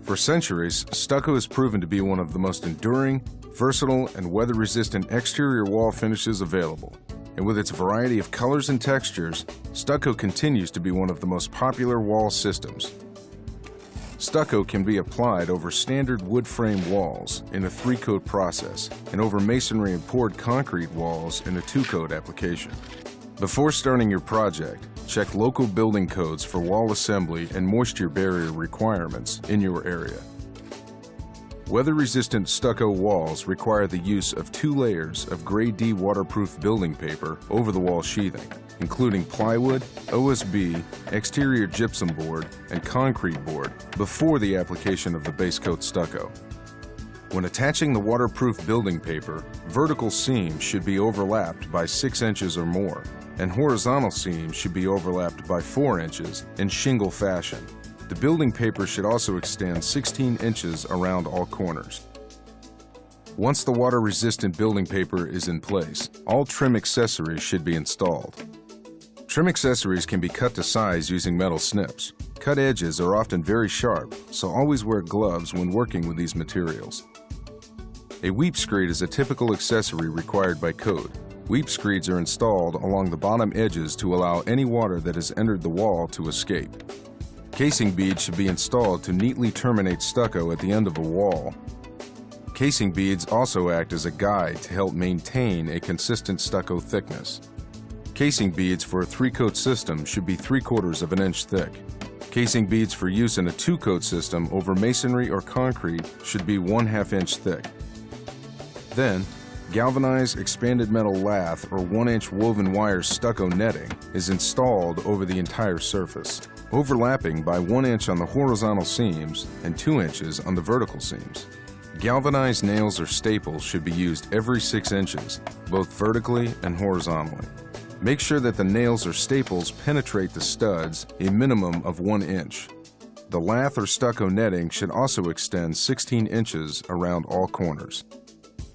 For centuries, stucco has proven to be one of the most enduring, versatile, and weather-resistant exterior wall finishes available. And with its variety of colors and textures, stucco continues to be one of the most popular wall systems. Stucco can be applied over standard wood frame walls in a 3-coat process and over masonry and poured concrete walls in a 2-coat application. Before starting your project, check local building codes for wall assembly and moisture barrier requirements in your area. Weather-resistant stucco walls require the use of 2 layers of Grade D waterproof building paper over the wall sheathing, including plywood, OSB, exterior gypsum board, and concrete board before the application of the base coat stucco. When attaching the waterproof building paper, vertical seams should be overlapped by 6 inches or more, and horizontal seams should be overlapped by 4 inches in shingle fashion. The building paper should also extend 16 inches around all corners. Once the water-resistant building paper is in place, all trim accessories should be installed. Trim accessories can be cut to size using metal snips. Cut edges are often very sharp, so always wear gloves when working with these materials. A weep screed is a typical accessory required by code. Weep screeds are installed along the bottom edges to allow any water that has entered the wall to escape. Casing beads should be installed to neatly terminate stucco at the end of a wall. Casing beads also act as a guide to help maintain a consistent stucco thickness. Casing beads for a 3-coat system should be 3/4 of an inch thick. Casing beads for use in a 2-coat system over masonry or concrete should be 1/2 inch thick. Then, galvanized expanded metal lath or 1-inch woven wire stucco netting is installed over the entire surface, overlapping by 1 inch on the horizontal seams and 2 inches on the vertical seams. Galvanized nails or staples should be used every 6 inches, both vertically and horizontally. Make sure that the nails or staples penetrate the studs a minimum of 1 inch. The lath or stucco netting should also extend 16 inches around all corners.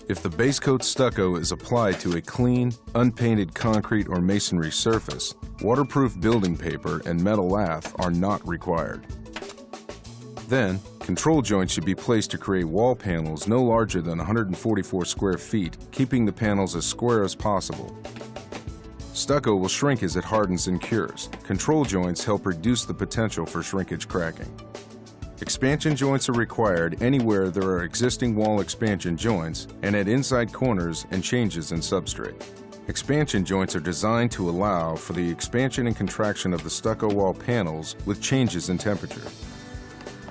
If the base coat stucco is applied to a clean, unpainted concrete or masonry surface, waterproof building paper and metal lath are not required. Then, control joints should be placed to create wall panels no larger than 144 square feet, keeping the panels as square as possible. Stucco will shrink as it hardens and cures. Control joints help reduce the potential for shrinkage cracking. Expansion joints are required anywhere there are existing wall expansion joints and at inside corners and changes in substrate. Expansion joints are designed to allow for the expansion and contraction of the stucco wall panels with changes in temperature.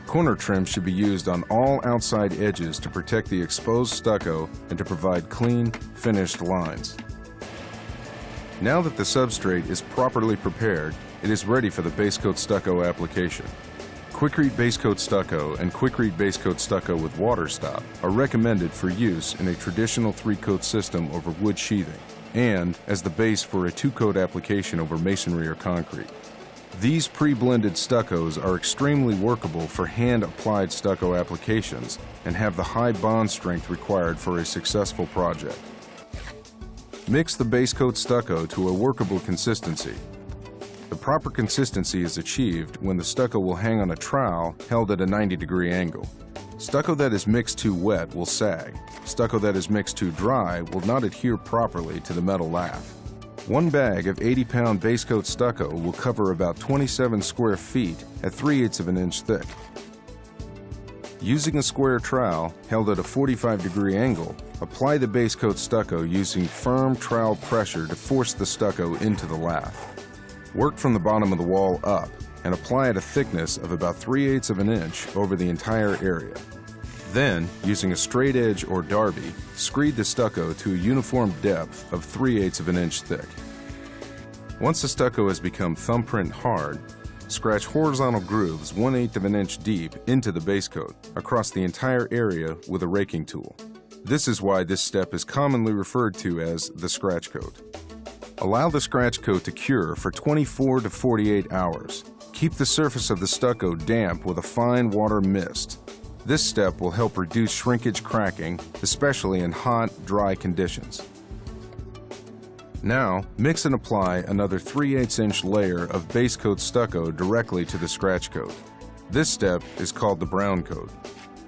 Corner trim should be used on all outside edges to protect the exposed stucco and to provide clean, finished lines. Now that the substrate is properly prepared, it is ready for the base coat stucco application. Quikrete base coat stucco and Quikrete base coat stucco with water stop are recommended for use in a traditional 3-coat system over wood sheathing and as the base for a 2-coat application over masonry or concrete. These pre-blended stuccos are extremely workable for hand-applied stucco applications and have the high bond strength required for a successful project. Mix the base coat stucco to a workable consistency. The proper consistency is achieved when the stucco will hang on a trowel held at a 90-degree angle. Stucco that is mixed too wet will sag. Stucco that is mixed too dry will not adhere properly to the metal lath. 1 bag of 80-pound base coat stucco will cover about 27 square feet at 3/8 of an inch thick. Using a square trowel held at a 45-degree angle, apply the base coat stucco using firm trowel pressure to force the stucco into the lath. Work from the bottom of the wall up and apply at a thickness of about 3/8 of an inch over the entire area. Then, using a straight edge or derby, screed the stucco to a uniform depth of 3/8 of an inch thick. Once the stucco has become thumbprint hard, scratch horizontal grooves 1/8 of an inch deep into the base coat across the entire area with a raking tool. This is why this step is commonly referred to as the scratch coat. Allow the scratch coat to cure for 24 to 48 hours. Keep the surface of the stucco damp with a fine water mist. This step will help reduce shrinkage cracking, especially in hot, dry conditions. Now, mix and apply another 3/8 inch layer of base coat stucco directly to the scratch coat. This step is called the brown coat.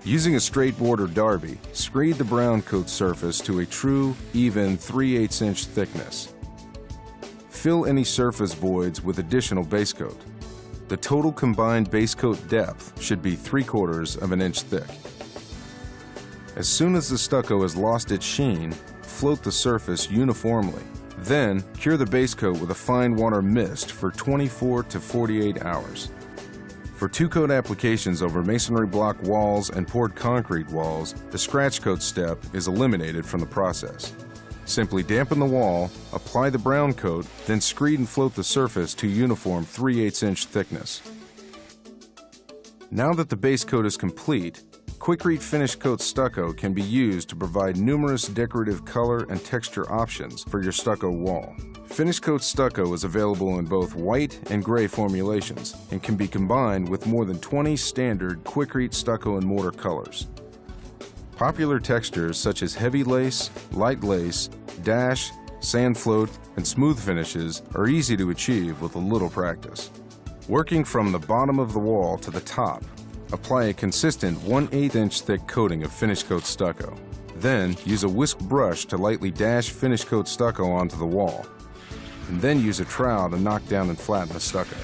Using a straight board or derby, screed the brown coat surface to a true, even 3/8 inch thickness. Fill any surface voids with additional base coat. The total combined base coat depth should be 3/4 of an inch thick. As soon as the stucco has lost its sheen, float the surface uniformly. Then, cure the base coat with a fine water mist for 24 to 48 hours. For two-coat applications over masonry block walls and poured concrete walls, the scratch coat step is eliminated from the process. Simply dampen the wall, apply the brown coat, then screed and float the surface to uniform 3/8 inch thickness. Now that the base coat is complete, Quikrete Finish Coat Stucco can be used to provide numerous decorative color and texture options for your stucco wall. Finish Coat Stucco is available in both white and gray formulations and can be combined with more than 20 standard Quikrete stucco and mortar colors. Popular textures such as heavy lace, light lace, dash, sand float, and smooth finishes are easy to achieve with a little practice. Working from the bottom of the wall to the top, apply a consistent 1/8 inch thick coating of Finish Coat Stucco. Then use a whisk brush to lightly dash Finish Coat Stucco onto the wall, and then use a trowel to knock down and flatten the stucco.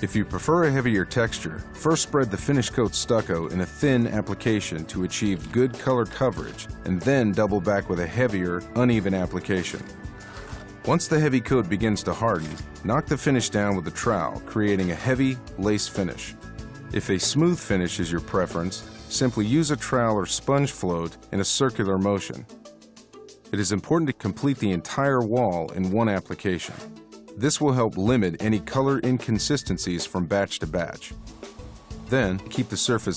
If you prefer a heavier texture, first spread the Finish Coat Stucco in a thin application to achieve good color coverage, and then double back with a heavier, uneven application. Once the heavy coat begins to harden, knock the finish down with a trowel, creating a heavy lace finish. If a smooth finish is your preference, simply use a trowel or sponge float in a circular motion. It is important to complete the entire wall in one application. This will help limit any color inconsistencies from batch to batch. Then, keep the surface